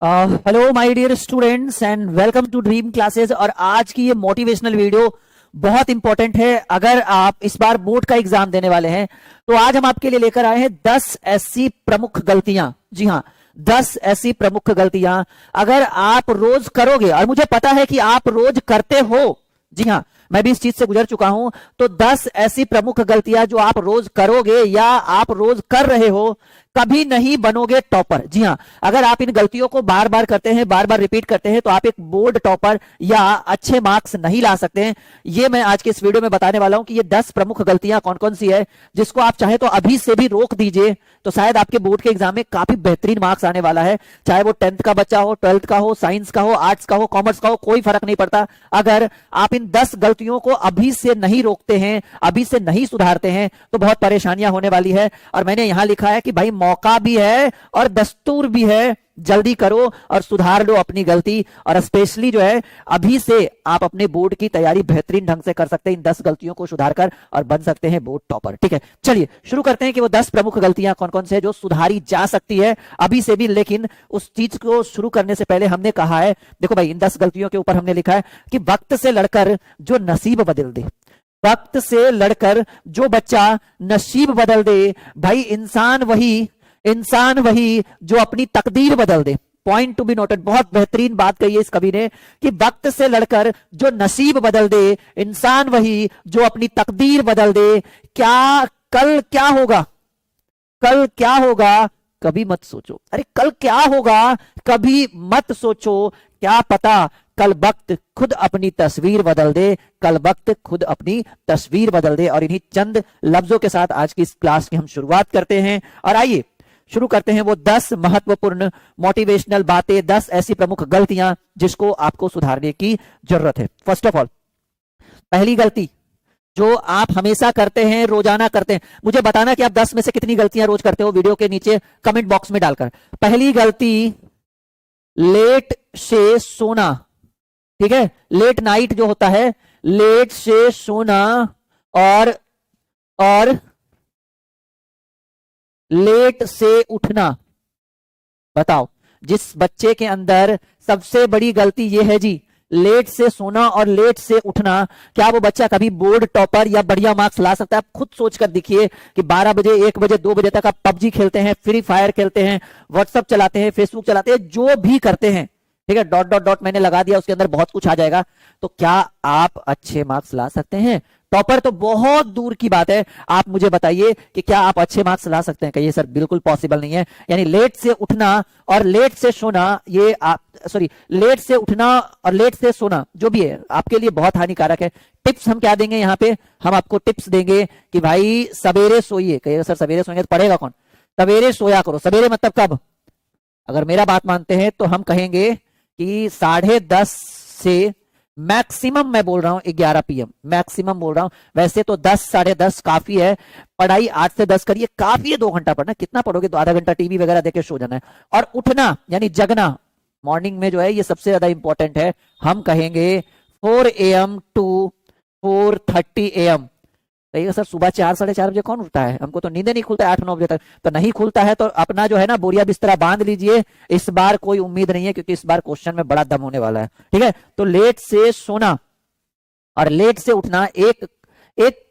Hello my dear students and welcome to Dream Classes. और आज की ये मोटिवेशनल वीडियो बहुत इंपॉर्टेंट है। अगर आप इस बार बोर्ड का एग्जाम देने वाले हैं तो आज हम आपके लिए लेकर आए हैं 10 ऐसी प्रमुख गलतियां। जी हां, 10 ऐसी प्रमुख गलतियां अगर आप रोज करोगे, और मुझे पता है कि आप रोज करते हो, जी हां मैं भी इस चीज से गुजर चुका हूं, तो 10 ऐसी प्रमुख गलतियां जो आप रोज करोगे या आप रोज कर रहे हो, कभी नहीं बनोगे टॉपर। जी हां, अगर आप इन गलतियों को बार बार करते हैं, बार बार रिपीट करते हैं, तो आप एक बोर्ड टॉपर या अच्छे मार्क्स नहीं ला सकते हैं। ये मैं आज के इस वीडियो में बताने वाला हूं कि ये 10 प्रमुख गलतियां कौन कौन सी है, जिसको आप चाहे तो अभी से भी रोक दीजिए, तो शायद आपके बोर्ड के एग्जाम में काफी बेहतरीन मार्क्स आने वाला है। चाहे वो 10th का बच्चा हो, 12th का हो, साइंस का हो, आर्ट्स का हो, कॉमर्स का हो, कोई फर्क नहीं पड़ता। अगर आप इन 10 गलतियों को अभी से नहीं रोकते हैं, अभी से नहीं सुधारते हैं, तो बहुत परेशानियां होने वाली है। और मैंने यहां लिखा है कि भाई मौका भी है और दस्तूर भी है, जल्दी करो और सुधार लो अपनी गलती। और स्पेशली जो है, अभी से आप अपने बोर्ड की तैयारी बेहतरीन ढंग से कर सकते हैं इन 10 गलतियों को सुधारकर, और बन सकते हैं बोर्ड टॉपर। ठीक है, चलिए शुरू करते हैं कि वो 10 प्रमुख गलतियां कौन कौन से है जो सुधारी जा सकती है अभी से भी। लेकिन उस चीज को शुरू करने से पहले हमने कहा है, देखो भाई, इन 10 गलतियों के ऊपर हमने लिखा है कि वक्त से लड़कर जो नसीब बदल दे, वक्त से लड़कर जो बच्चा नसीब बदल दे, भाई इंसान वही जो अपनी तकदीर बदल दे। पॉइंट टू बी नोटेड, बहुत बेहतरीन बात कही है इस कवि ने कि वक्त से लड़कर जो नसीब बदल दे, इंसान वही जो अपनी तकदीर बदल दे। कल क्या होगा, कल क्या होगा कभी मत सोचो। अरे कल क्या होगा कभी मत सोचो, क्या पता कल वक्त खुद अपनी तस्वीर बदल दे, कल वक्त खुद अपनी तस्वीर बदल दे। और इन्हीं चंद लफ्जों के साथ आज की इस क्लास की हम शुरुआत करते हैं। और आइए शुरू करते हैं वो 10 महत्वपूर्ण मोटिवेशनल बातें, 10 ऐसी प्रमुख गलतियां जिसको आपको सुधारने की जरूरत है। फर्स्ट ऑफ ऑल, पहली गलती जो आप हमेशा करते हैं, रोजाना करते हैं, मुझे बताना कि आप 10 में से कितनी गलतियां रोज करते हो, वीडियो के नीचे कमेंट बॉक्स में डालकर। पहली गलती, लेट से सोना। ठीक है, लेट नाइट जो होता है, लेट से सोना और लेट से उठना। बताओ, जिस बच्चे के अंदर सबसे बड़ी गलती यह है जी, लेट से सोना और लेट से उठना, क्या वो बच्चा कभी बोर्ड टॉपर या बढ़िया मार्क्स ला सकता है? आप खुद सोचकर देखिए कि 12 बजे, 1 बजे, 2 बजे तक आप पबजी खेलते हैं, फ्री फायर खेलते हैं, व्हाट्सएप चलाते हैं, फेसबुक चलाते हैं, जो भी करते हैं, ठीक है, डॉट डॉट डॉट मैंने लगा दिया, उसके अंदर बहुत कुछ आ जाएगा। तो क्या आप अच्छे मार्क्स ला सकते हैं? टॉपर तो बहुत दूर की बात है। आप मुझे बताइए कि क्या आप अच्छे मार्क्स ला सकते हैं? कहिए सर बिल्कुल पॉसिबल नहीं है। यानी लेट से उठना और लेट से सोना, ये आप लेट से उठना और लेट से सोना जो भी है आपके लिए बहुत हानिकारक है। टिप्स हम क्या देंगे यहाँ पे? हम आपको टिप्स देंगे कि भाई सवेरे सोइए। कहिएगा सर सवेरे सोएंगे तो पढ़ेगा कौन? सवेरे सोया करो। सवेरे मतलब कब? अगर मेरा बात मानते हैं तो हम कहेंगे कि 10:30 से मैक्सिमम, मैं बोल रहा हूं 11 PM, मैक्सिमम बोल रहा हूं। वैसे तो 10, 10:30 काफी है। पढ़ाई 8 से 10 करिए, काफी है 2 घंटा पढ़ना। कितना पढ़ोगे? तो आधा घंटा टीवी वगैरह देख के सो जाना है। और उठना यानी जगना, मॉर्निंग में जो है ये सबसे ज्यादा इंपॉर्टेंट है। हम कहेंगे 4 AM to 4:30 AM। कहिएगा सर सुबह 4, 4:30 बजे कौन उठता है? हमको तो नींद नहीं खुलता है 8-9 बजे तक। तो नहीं खुलता है तो अपना जो है ना बोरिया बिस्तरा बांध लीजिए। इस बार कोई उम्मीद नहीं है, क्योंकि इस बार क्वेश्चन में बड़ा दम होने वाला है। ठीक है, तो लेट से सोना और लेट से उठना एक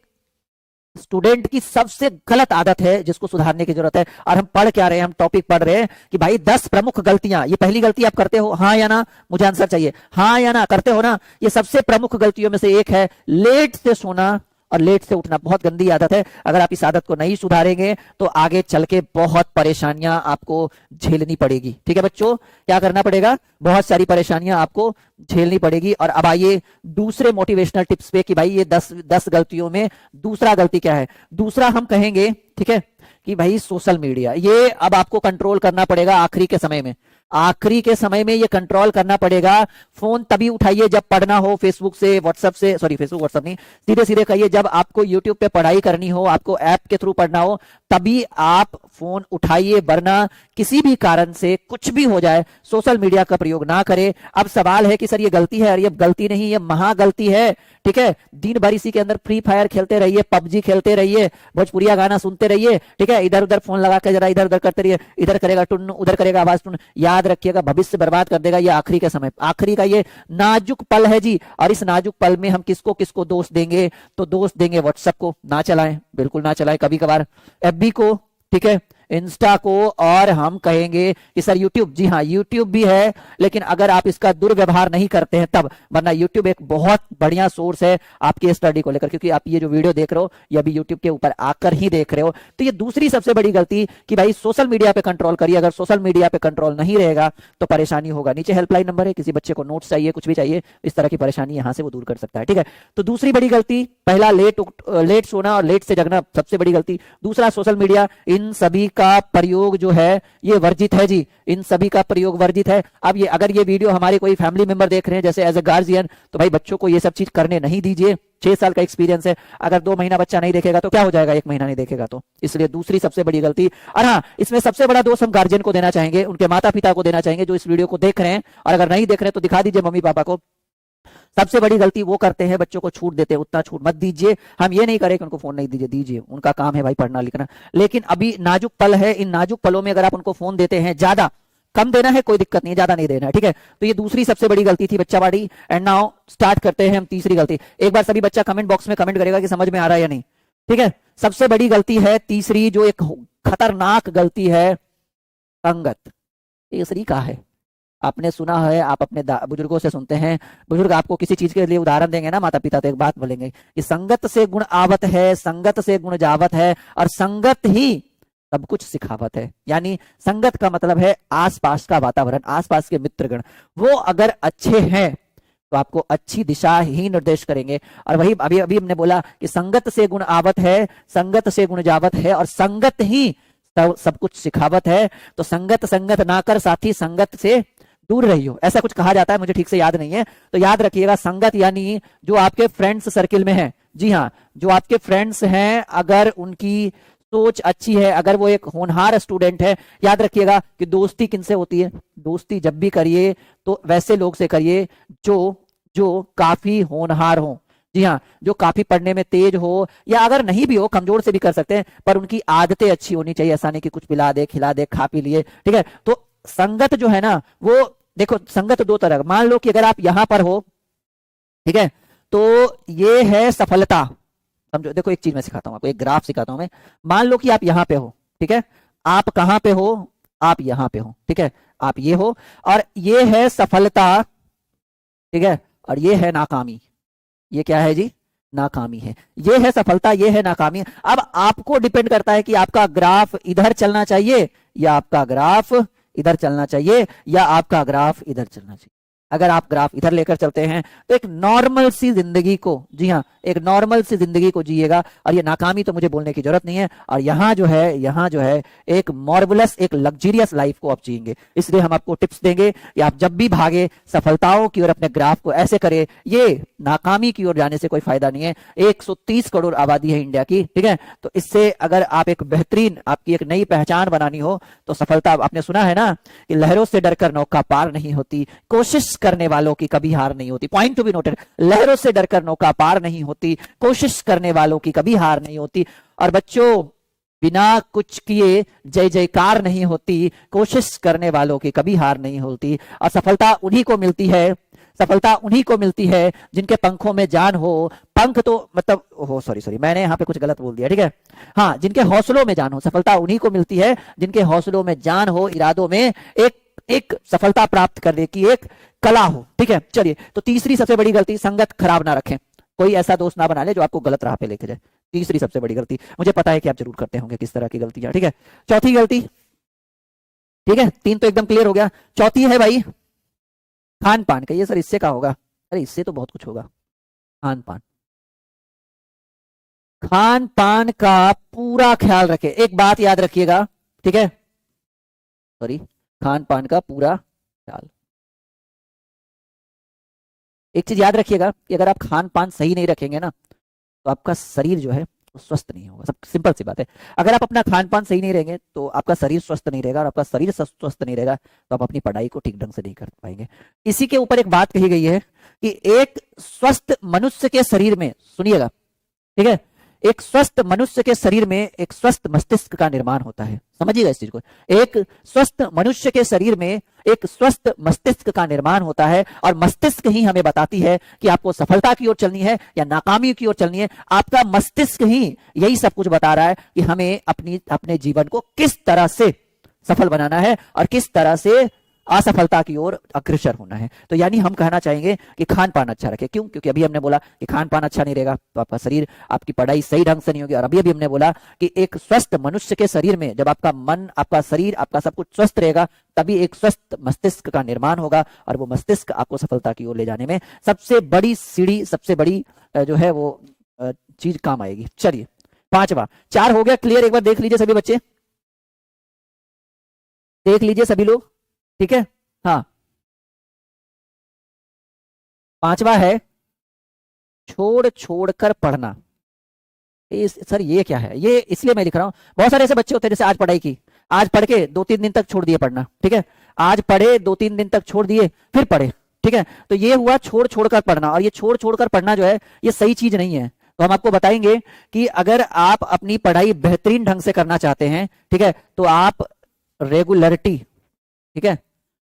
स्टूडेंट की सबसे गलत आदत है जिसको सुधारने की जरूरत है। और हम पढ़ क्या रहे हैं? हम टॉपिक पढ़ रहे हैं कि भाई 10 प्रमुख गलतियां। ये पहली गलती आप करते हो, हाँ या ना? मुझे आंसर चाहिए, हाँ या ना? करते हो ना? ये सबसे प्रमुख गलतियों में से एक है, लेट से सोना और लेट से उठना। बहुत गंदी आदत है। अगर आप इस आदत को नहीं सुधारेंगे तो आगे चल के बहुत परेशानियां आपको झेलनी पड़ेगी। ठीक है बच्चों, क्या करना पड़ेगा? बहुत सारी परेशानियां आपको झेलनी पड़ेगी। और अब आइए दूसरे मोटिवेशनल टिप्स पे कि भाई ये 10 गलतियों में दूसरा गलती क्या है। दूसरा हम कहेंगे, ठीक है, कि भाई सोशल मीडिया, ये अब आपको कंट्रोल करना पड़ेगा। आखिरी के समय में, आखिरी के समय में ये कंट्रोल करना पड़ेगा। फोन तभी उठाइए जब पढ़ना हो, फेसबुक से, व्हाट्सएप से, फेसबुक व्हाट्सएप नहीं, सीधे सीधे कहिए जब आपको यूट्यूब पे पढ़ाई करनी हो, आपको ऐप के थ्रू पढ़ना हो, तभी आप फोन उठाइए। वरना किसी भी कारण से कुछ भी हो जाए, सोशल मीडिया का प्रयोग ना करें। अब सवाल है कि सर ये गलती है? और ये गलती नहीं, ये महागलती है। ठीक है, दिन भर इसी के अंदर फ्री फायर खेलते रहिए, पबजी खेलते रहिए, भोजपुरिया गाना सुनते रहिए। ठीक है, इधर उधर फोन लगा के जरा इधर उधर करते रहिए, इधर करेगा टुन, उधर करेगा आवाज टुन। याद याद रखिएगा, भविष्य बर्बाद कर देगा ये आखिरी का समय, आखिरी का ये नाजुक पल है जी। और इस नाजुक पल में हम किसको किसको दोष देंगे? तो दोष देंगे व्हाट्सएप को, ना चलाएं, बिल्कुल ना चलाएं कभी कभार, एफबी को, ठीक है, इंस्टा को, और हम कहेंगे कि सर यूट्यूब, जी हाँ यूट्यूब भी है, लेकिन अगर आप इसका दुर्व्यवहार नहीं करते हैं तब, वरना यूट्यूब एक बहुत बढ़िया सोर्स है आपकी स्टडी को लेकर, क्योंकि आप ये जो वीडियो देख रहे हो ये अभी यूट्यूब के ऊपर आकर ही देख रहे हो। तो ये दूसरी सबसे बड़ी गलती कि भाई सोशल मीडिया पे कंट्रोल करिए, अगर सोशल मीडिया पे कंट्रोल नहीं रहेगा तो परेशानी होगा। नीचे हेल्पलाइन नंबर है, किसी बच्चे को नोट्स चाहिए, कुछ भी चाहिए, इस तरह की परेशानी यहां से वो दूर कर सकता है, ठीक है। तो दूसरी बड़ी गलती, पहला लेट सोना और लेट से जगना सबसे बड़ी गलती, दूसरा सोशल मीडिया, इन सभी का प्रयोग जो है ये वर्जित है जी, इन सभी का प्रयोग वर्जित है। अब ये अगर ये वीडियो हमारे कोई फैमिली मेंबर देख रहे हैं जैसे एज ए गार्जियन, तो भाई बच्चों को ये सब चीज करने नहीं दीजिए। 6 साल का एक्सपीरियंस है, अगर 2 महीना बच्चा नहीं देखेगा तो क्या हो जाएगा, 1 महीना नहीं देखेगा तो। इसलिए दूसरी सबसे बड़ी गलती, और हाँ इसमें सबसे बड़ा दोष हम गार्जियन को देना चाहेंगे, उनके माता पिता को देना चाहेंगे जो इस वीडियो को देख रहे हैं, और अगर नहीं देख रहे हैं तो दिखा दीजिए मम्मी पापा को। सबसे बड़ी गलती वो करते हैं, बच्चों को छूट देते हैं, उतना छूट मत दीजिए। हम ये नहीं करें कि उनको फोन नहीं दीजिए, दीजिए, उनका काम है भाई पढ़ना लिखना, लेकिन अभी नाजुक पल है, इन नाजुक पलों में अगर आप उनको फोन देते हैं, ज्यादा कम देना है कोई दिक्कत नहीं है, ज्यादा नहीं देना है, ठीक है। तो ये दूसरी सबसे बड़ी गलती थी बच्चावाड़ी। एंड नाउ स्टार्ट करते हैं हम तीसरी गलती। एक बार सभी बच्चा कमेंट बॉक्स में कमेंट करेगा कि समझ में आ रहा है या नहीं, ठीक है। सबसे बड़ी गलती है तीसरी, जो एक खतरनाक गलती है, संगत। तीसरी का है, आपने सुना है, आप अपने बुजुर्गों से सुनते हैं, बुजुर्ग आपको किसी चीज के लिए उदाहरण देंगे ना, माता पिता, तो एक बात बोलेंगे कि संगत से गुण आवत है, संगत से गुण जावत है, और संगत ही सब कुछ सिखावत है। यानी संगत का मतलब है आसपास का वातावरण, आसपास के मित्रगण, वो अगर अच्छे हैं तो आपको अच्छी दिशा ही निर्देश करेंगे। और वही अभी अभी हमने बोला कि संगत से गुण आवत है, संगत से गुण जावत है, और संगत ही सब कुछ सिखावत है। तो संगत संगत ना कर साथी, संगत से दूर रहियो, ऐसा कुछ कहा जाता है, मुझे ठीक से याद नहीं है। तो याद रखिएगा, संगत यानी जो आपके फ्रेंड्स सर्किल में है, जी हाँ, जो आपके फ्रेंड्स हैं, अगर उनकी सोच अच्छी है, अगर वो एक होनहार स्टूडेंट है, याद रखिएगा कि दोस्ती किनसे होती है, दोस्ती जब भी करिए तो वैसे लोग से करिए जो जो काफी होनहार हो, जी हाँ, जो काफी पढ़ने में तेज हो, या अगर नहीं भी हो, कमजोर से भी कर सकते हैं, पर उनकी आदतें अच्छी होनी चाहिए, ऐसा नहीं कि कुछ पिला दे खिला दे खा पी लिए, ठीक है। तो संगत जो है ना, वो देखो संगत दो तरह, मान लो कि अगर आप यहां पर हो, ठीक है, तो ये है सफलता, समझो। देखो एक चीज मैं सिखाता हूं आपको, एक ग्राफ सिखाता हूं मैं। मान लो कि आप यहां पे हो, ठीक है, आप कहां पे हो, आप यहां पे हो, ठीक है, आप ये हो, और ये है सफलता, ठीक है, और ये है नाकामी। ये क्या है जी, नाकामी है। ये है सफलता, ये है नाकामी। अब आपको डिपेंड करता है कि आपका ग्राफ इधर चलना चाहिए, या आपका ग्राफ इधर चलना चाहिए, या आपका ग्राफ इधर चलना चाहिए। अगर आप ग्राफ इधर लेकर चलते हैं तो एक नॉर्मल सी जिंदगी को, जी हाँ, एक नॉर्मल सी जिंदगी को जिएगा, और ये नाकामी तो मुझे बोलने की जरूरत नहीं है। और यहाँ जो है एक मार्वलस, एक लग्जरियस लाइफ को आप जिएंगे। इसलिए हम आपको टिप्स देंगे कि आप जब भी भागे सफलताओं की ओर अपने ग्राफ को ऐसे करें, ये नाकामी की ओर जाने से कोई फायदा नहीं है। 130 करोड़ आबादी है इंडिया की, ठीक है, तो इससे अगर आप एक बेहतरीन, आपकी एक नई पहचान बनानी हो तो सफलता, आपने सुना है ना कि लहरों से डरकर नौका पार नहीं होती, कोशिश करने वालों की कभी हार नहीं होती। पॉइंट टू बी नोटेड, लहरों से डरकर नौका पार नहीं होती, कोशिश करने वालों की कभी हार नहीं होती। और बच्चों, बिना कुछ किए जय जयकार नहीं होती, कोशिश करने वालों की कभी हार नहीं होती। और सफलता उन्हीं को मिलती है, सफलता उन्हीं को मिलती है जिनके पंखों में जान हो। पंख तो मतलब, हो सॉरी मैंने यहाँ पे कुछ गलत बोल दिया, ठीक है, हाँ, जिनके हौसलों में जान हो। सफलता उन्हीं को मिलती है जिनके हौसलों में जान हो, इरादों में एक सफलता प्राप्त करने की एक कला हो, ठीक है। चलिए, तो तीसरी सबसे बड़ी गलती, संगत खराब ना रखें, कोई ऐसा दोस्त ना बना ले जो आपको गलत राह पे लेके जाए। तीसरी सबसे बड़ी गलती, मुझे पता है कि आप जरूर करते होंगे किस तरह की गलतियां, ठीक है। चौथी गलती, ठीक है, 3 तो एकदम क्लियर हो गया। चौथी है भाई खान पान का। ये सर इससे का होगा, अरे इससे तो बहुत कुछ होगा। खान पान, खान पान का पूरा ख्याल रखें। एक बात याद रखिएगा, ठीक है, सॉरी, खान पान का पूरा ख्याल। एक चीज याद रखिएगा कि अगर आप खान पान सही नहीं रखेंगे ना, तो आपका शरीर जो है वो स्वस्थ नहीं होगा। सब सिंपल सी बात है। अगर आप अपना खान पान सही नहीं रहेंगे तो आपका शरीर स्वस्थ नहीं रहेगा, और आपका शरीर स्वस्थ नहीं रहेगा तो आप अपनी पढ़ाई को ठीक ढंग से नहीं कर पाएंगे। इसी के ऊपर एक बात कही गई है कि एक स्वस्थ मनुष्य के शरीर में, सुनिएगा, ठीक है, एक स्वस्थ मनुष्य के शरीर में एक स्वस्थ मस्तिष्क का निर्माण होता है। समझिएगा इस चीज को, एक स्वस्थ मनुष्य के शरीर में एक स्वस्थ मस्तिष्क का निर्माण होता है, और मस्तिष्क ही हमें बताती है कि आपको सफलता की ओर चलनी है या नाकामी की ओर चलनी है। आपका मस्तिष्क ही यही सब कुछ बता रहा है कि हमें अपने जीवन को किस तरह से सफल बनाना है और किस तरह से असफलता की ओर अग्रसर होना है। तो यानी हम कहना चाहेंगे कि खान पान अच्छा रखें। क्यों? क्योंकि अभी हमने बोला कि खान पान अच्छा नहीं रहेगा तो आपका शरीर, आपकी पढ़ाई सही ढंग से नहीं होगी। और अभी हमने बोला कि एक स्वस्थ मनुष्य के शरीर में जब आपका मन, आपका शरीर, आपका सब कुछ स्वस्थ रहेगा, तभी एक स्वस्थ मस्तिष्क का निर्माण होगा, और वो मस्तिष्क आपको सफलता की ओर ले जाने में सबसे बड़ी सीढ़ी, सबसे बड़ी जो है वो चीज काम आएगी। चलिए, 5वां, 4 हो गया क्लियर। एक बार देख लीजिए सभी बच्चे, देख लीजिए सभी लोग, ठीक है। हाँ, 5वां है छोड़ छोड़ कर पढ़ना। सर ये क्या है? ये इसलिए मैं लिख रहा हूं, बहुत सारे ऐसे बच्चे होते हैं जैसे आज पढ़ाई की, आज पढ़ के 2-3 दिन तक छोड़ दिए पढ़ना, ठीक है। आज पढ़े, 2-3 दिन तक छोड़ दिए, फिर पढ़े, ठीक है। तो ये हुआ छोड़ छोड़ कर पढ़ना, और ये छोड़ छोड़ कर पढ़ना जो है ये सही चीज नहीं है। तो हम आपको बताएंगे कि अगर आप अपनी पढ़ाई बेहतरीन ढंग से करना चाहते हैं, ठीक है, तो आप रेगुलरिटी, ठीक है,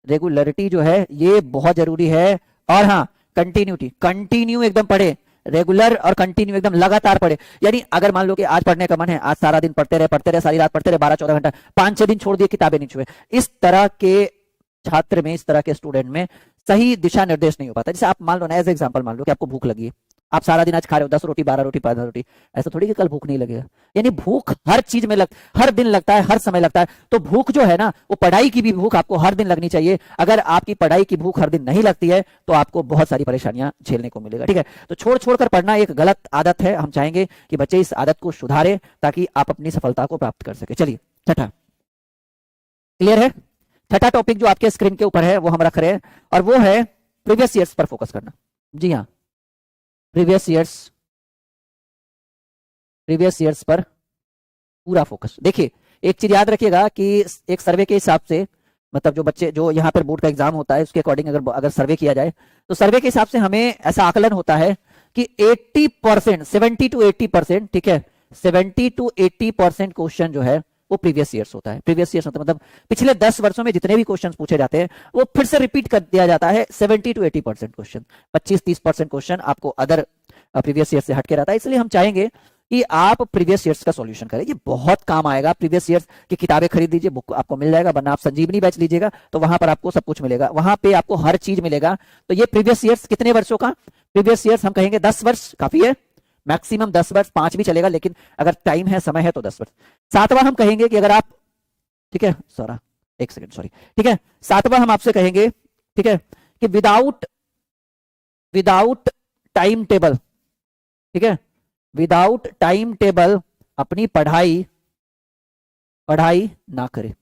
रेगुलरिटी जो है ये बहुत जरूरी है। और हाँ, कंटिन्यूटी, कंटिन्यू एकदम पढ़े, रेगुलर और कंटिन्यू एकदम लगातार पढ़े। यानी अगर मान लो कि आज पढ़ने का मन है, आज सारा दिन पढ़ते रहे, सारी रात पढ़ते रहे, 12-14 घंटा, 5-6 दिन छोड़ दिए, किताबें नहीं छुए। इस तरह के छात्र में, इस तरह के स्टूडेंट में सही दिशा निर्देश नहीं हो पाता। जैसे आप मान लो ना, एज एग्जाम्पल मान लो कि आपको भूख लगी है, आप सारा दिन आज खा रहे हो 10 रोटी, 12 रोटी, 15 रोटी, ऐसा थोड़ी कि कल भूख नहीं लगेगा। यानी भूख हर चीज में हर दिन लगता है, हर समय लगता है। तो भूख जो है ना, वो पढ़ाई की भी भूख आपको हर दिन लगनी चाहिए। अगर आपकी पढ़ाई की भूख हर दिन नहीं लगती है तो आपको बहुत सारी परेशानियां झेलने को मिलेगा, ठीक है। तो छोड़ छोड़ कर पढ़ना एक गलत आदत है। हम चाहेंगे कि बच्चे इस आदत को सुधारे ताकि आप अपनी सफलता को प्राप्त कर सके। चलिए, 6ठा क्लियर है। 6ठा टॉपिक जो आपके स्क्रीन के ऊपर है वो हम रख रहे हैं, और वो है प्रीवियस ईयर्स पर फोकस करना। जी हाँ, प्रीवियस ईयर्स पर पूरा फोकस। देखिए, एक चीज याद रखिएगा कि एक सर्वे के हिसाब से, मतलब जो बच्चे, जो यहाँ पर बोर्ड का एग्जाम होता है उसके अकॉर्डिंग अगर सर्वे किया जाए, तो सर्वे के हिसाब से हमें ऐसा आकलन होता है कि 80%, 70 to 80%, ठीक है, 70 to 80% क्वेश्चन जो है वो प्रीवियस ईयर्स होता है। प्रीवियस ईयर्स मतलब पिछले 10 वर्षों में जितने भी क्वेश्चन पूछे जाते हैं वो फिर से रिपीट कर दिया जाता है। 70 to 80% क्वेश्चन, 25-30% क्वेश्चन आपको अदर प्रीवियस ईयर से हटके रहता है। इसलिए हम चाहेंगे कि आप प्रीवियस ईयर्स का सॉल्यूशन करें, ये बहुत काम आएगा। प्रीवियस ईयर्स की किताबें खरीद लीजिए, बुक आपको मिल जाएगा, वरना आप संजीवनी बैच लीजिएगा तो वहां पर आपको सब कुछ मिलेगा, वहां पे आपको हर चीज मिलेगा। तो ये प्रीवियस ईयर्स कितने वर्षों का? प्रीवियस ईयर्स हम कहेंगे 10 वर्ष काफी है, मैक्सिमम 10 वर्ष, 5 भी चलेगा, लेकिन अगर टाइम है, समय है तो 10 वर्ष। 7वां हम कहेंगे कि अगर आप, ठीक है, एक सेकंड, सॉरी, ठीक है, 7वां हम आपसे कहेंगे, ठीक है, कि विदाउट टाइम टेबल, ठीक है, विदाउट टाइम टेबल अपनी पढ़ाई ना करे,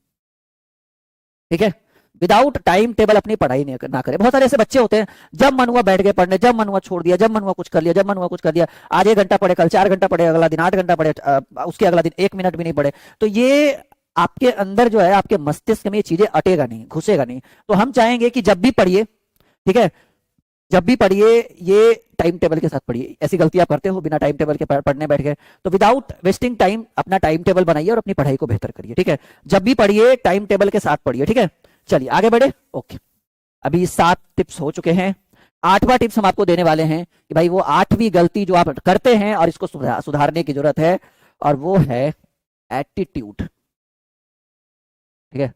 ठीक है, विदाउट टाइम टेबल अपनी पढ़ाई ना करे। बहुत सारे ऐसे बच्चे होते हैं, जब मन हुआ बैठ गए पढ़ने, जब मन हुआ छोड़ दिया, जब मन हुआ कुछ कर लिया, जब मन हुआ कुछ कर लिया। आज 1 घंटा पढ़े, कल 4 घंटा पढ़े, अगला दिन 8 घंटा पढ़े, उसके अगला दिन 1 मिनट भी नहीं पढ़े। तो ये आपके अंदर जो है, आपके मस्तिष्क में ये चीजें अटेगा नहीं, घुसेगा नहीं। तो हम चाहेंगे कि जब भी पढ़िए, ठीक है, जब भी पढ़िए ये टाइम टेबल के साथ पढ़िए। ऐसी गलती आप करते हो, बिना टाइम टेबल के पढ़ने बैठ गए, तो विदाउट वेस्टिंग टाइम अपना टाइम टेबल बनाइए और अपनी पढ़ाई को बेहतर करिए, ठीक है। जब भी पढ़िए टाइम टेबल के साथ पढ़िए, ठीक है। चलिए आगे बढ़े। ओके, अभी 7 टिप्स हो चुके हैं। 8वां टिप्स हम आपको देने वाले हैं कि भाई वो 8वीं गलती जो आप करते हैं और इसको सुधारने की जरूरत है, और वो है एटीट्यूड, ठीक है।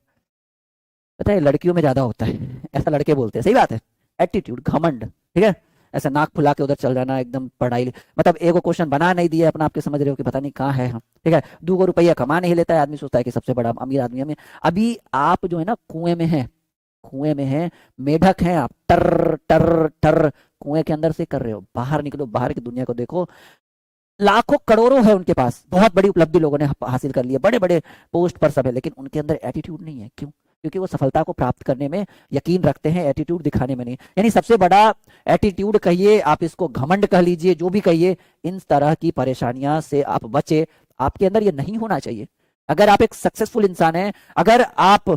पता है लड़कियों में ज्यादा होता है, ऐसा लड़के बोलते हैं, सही बात है। एटीट्यूड, घमंड, ठीक है, ऐसा नाक फुला के उधर चल जाना, एकदम पढ़ाई, मतलब एगो क्वेश्चन बना नहीं दिया अपना, आपके समझ रहे हो कि पता नहीं कहाँ है हम, ठीक है। 2 रुपया कमा नहीं लेता है आदमी, सोचता है कि सबसे बड़ा अमीर आदमी हमें। अभी आप जो है ना कुएं में है, मेढक हैं आप, टर टर टर कुएं के अंदर से कर रहे हो। बाहर निकलो, बाहर की दुनिया को देखो, लाखों करोड़ों है उनके पास, बहुत बड़ी उपलब्धि लोगों ने हासिल कर ली है, बड़े बड़े पोस्ट पर सब है, लेकिन उनके अंदर एटीट्यूड नहीं है। क्यों? क्योंकि वो सफलता को प्राप्त करने में यकीन रखते हैं, एटीट्यूड दिखाने में नहीं। यानी सबसे बड़ा एटीट्यूड कहिए, आप इसको घमंड कह लीजिए, जो भी कहिए, इन तरह की परेशानियां से आप बचे। आपके अंदर ये नहीं होना चाहिए। अगर आप एक सक्सेसफुल इंसान हैं, अगर आप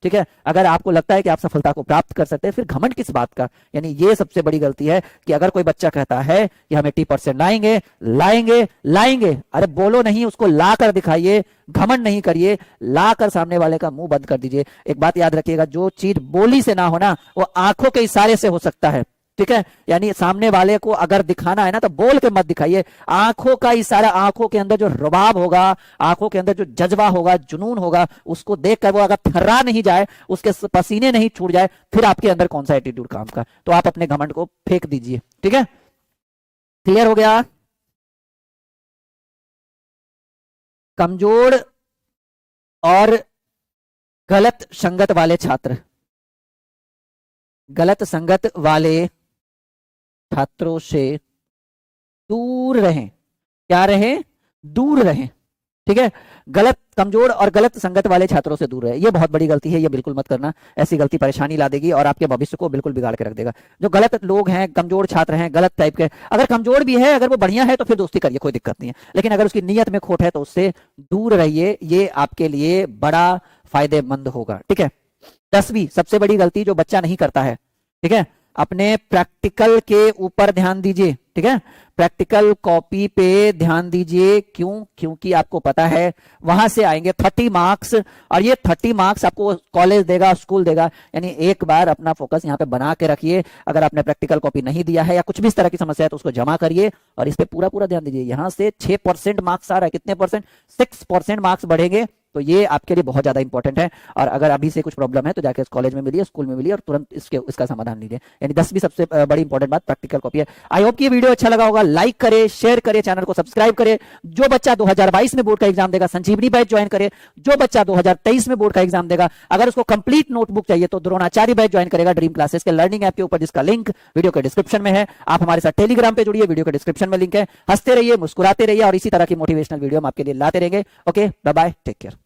ठीक है, अगर आपको लगता है कि आप सफलता को प्राप्त कर सकते हैं, फिर घमंड किस बात का। यानी ये सबसे बड़ी गलती है कि अगर कोई बच्चा कहता है कि हम 80% लाएंगे लाएंगे लाएंगे, अरे बोलो नहीं, उसको ला कर दिखाइए, घमंड नहीं करिए, ला कर सामने वाले का मुंह बंद कर दीजिए। एक बात याद रखिएगा, जो चीज बोली से ना होना वो आंखों के इशारे से हो सकता है। ठीक है, यानी सामने वाले को अगर दिखाना है ना तो बोल के मत दिखाइए, आंखों का इशारा, आंखों के अंदर जो रुबाब होगा, आंखों के अंदर जो जज्बा होगा, जुनून होगा, उसको देखकर वो अगर थर्रा नहीं जाए, उसके पसीने नहीं छूट जाए, फिर आपके अंदर कौन सा एटीट्यूड काम का। तो आप अपने घमंड को फेंक दीजिए। ठीक है, क्लियर हो गया। कमजोर और गलत संगत वाले छात्र, गलत संगत वाले छात्रों से दूर रहें। क्या रहें? दूर रहें। ठीक है, गलत, कमजोर और गलत संगत वाले छात्रों से दूर रहे। ये बहुत बड़ी गलती है, ये बिल्कुल मत करना। ऐसी गलती परेशानी ला देगी और आपके भविष्य को बिल्कुल बिगाड़ के रख देगा। जो गलत लोग हैं, कमजोर छात्र हैं, गलत टाइप के, अगर कमजोर भी है, अगर वो बढ़िया है तो फिर दोस्ती करिए, कोई दिक्कत नहीं है, लेकिन अगर उसकी नीयत में खोट है तो उससे दूर रहिए, ये आपके लिए बड़ा फायदेमंद होगा। ठीक है, 10वीं सबसे बड़ी गलती जो बच्चा नहीं करता है, ठीक है, अपने प्रैक्टिकल के ऊपर ध्यान दीजिए। ठीक है, प्रैक्टिकल कॉपी पे ध्यान दीजिए। क्यों? क्योंकि आपको पता है वहां से आएंगे 30 मार्क्स, और ये 30 मार्क्स आपको कॉलेज देगा, स्कूल देगा। यानी एक बार अपना फोकस यहाँ पे बना के रखिए। अगर आपने प्रैक्टिकल कॉपी नहीं दिया है या कुछ भी इस तरह की समस्या है तो उसको जमा करिए और इस पे पूरा पूरा ध्यान दीजिए। यहां से 6% मार्क्स आ रहा है, कितने परसेंट? 6% मार्क्स बढ़ेंगे, तो ये आपके लिए बहुत ज्यादा इंपॉर्टेंट है। और अगर अभी से कुछ प्रॉब्लम है तो जाके कॉलेज में मिलिए, स्कूल में मिलिए और तुरंत इसका समाधान लीजिए। यानी 10वीं सबसे बड़ी इंपॉर्टेंट बात प्रैक्टिकल कॉपी है। आई होप कि ये वीडियो अच्छा लगा होगा। लाइक करें, शेयर करें, चैनल को सब्सक्राइब करें। जो बच्चा 2022 में बोर्ड का एग्जाम देगा संजीवनी बैच ज्वाइन करे। जो बच्चा 2023 में बोर्ड का एग्जाम देगा, अगर उसको कंप्लीट नोटबुक चाहिए तो द्रोणाचार्य बैच ज्वाइन करेगा ड्रीम क्लासेस के लर्निंग ऐप के ऊपर, जिसका लिंक वीडियो के डिस्क्रिप्शन में है। आप हमारे साथ टेलीग्राम पे जुड़िए, वीडियो के डिस्क्रिप्शन में लिंक है। हंसते रहिए, मुस्कुराते रहिए और इसी तरह की मोटिवेशनल वीडियो हम आपके लिए लाते रहेंगे। Okay, bye bye, take care.